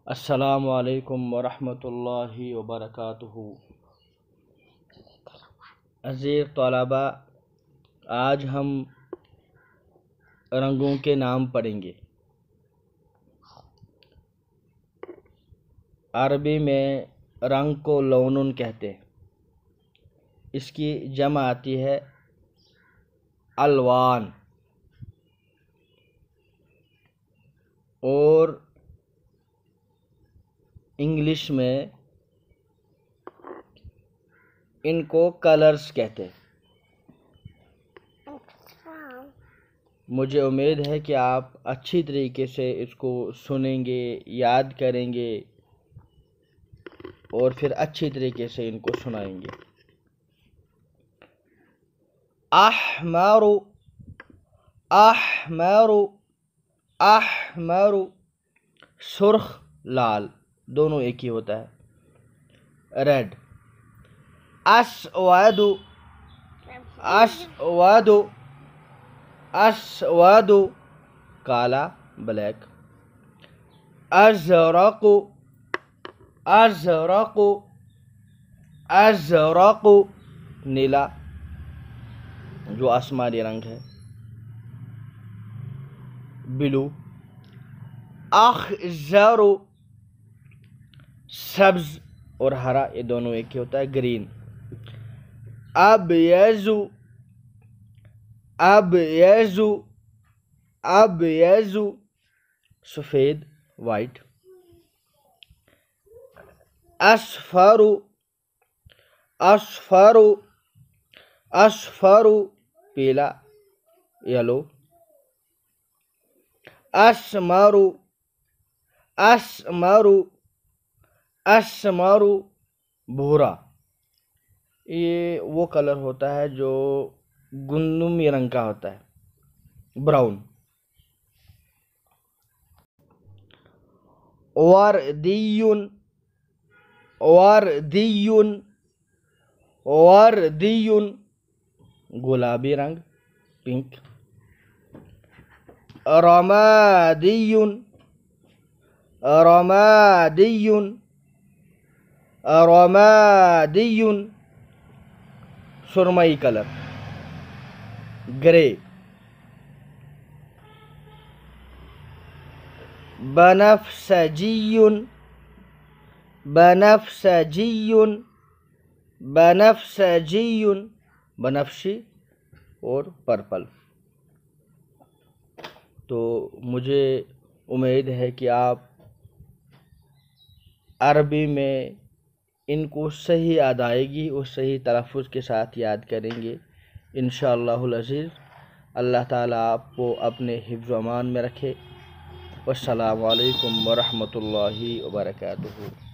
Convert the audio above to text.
السلام علیکم ورحمۃ اللہ وبرکاتہ۔ عزیز طلباء، آج ہم رنگوں کے نام پڑھیں گے۔ عربی میں رنگ کو لون کہتے ہیں۔ اس کی جمع آتی ہے الوان، اور انگلش میں ان کو کلرز کہتے ہیں۔ مجھے امید ہے کہ آپ اچھی طریقے سے اس کو سنیں گے، یاد کریں گے اور پھر اچھی طریقے سے ان کو سنائیں گے۔ احمر، احمر، احمر، سرخ لال دونوں ایک ہی ہوتا ہے۔ ریڈ، اسود، اسود، اسود کالا بلیک۔ ازرق، ازرق، ازرق نیلا جو آسمانی رنگ ہے۔ بلو، اخضر، سبز اور ہرا یہ دونوں ایک ہی ہوتا ہے۔ گرین، ابیض، ابیض، ابیض سفید وائٹ۔ اصفر، اصفر، اصفر پیلا یلو۔ اسمر، اسمر، اسمر بھورا یہ وہ کلر ہوتا ہے جو گندمی رنگ کا ہوتا ہے، براؤن۔ وردی، وردی، وردی گلابی رنگ، پنک۔ رمادی، رمادی، رمادی سرمئی کلر، گرے۔ بنفسجی، بنفسجی، بنفسجی بنفشی اور پرپل۔ تو مجھے امید ہے کہ آپ عربی میں ان کو صحیح ادائیگی اور صحیح تلفظ کے ساتھ یاد کریں گے انشاءاللہ العزیز۔ اللہ تعالیٰ آپ کو اپنے حفظ و امان میں رکھے۔ والسلام علیکم ورحمۃ اللہ وبرکاتہ۔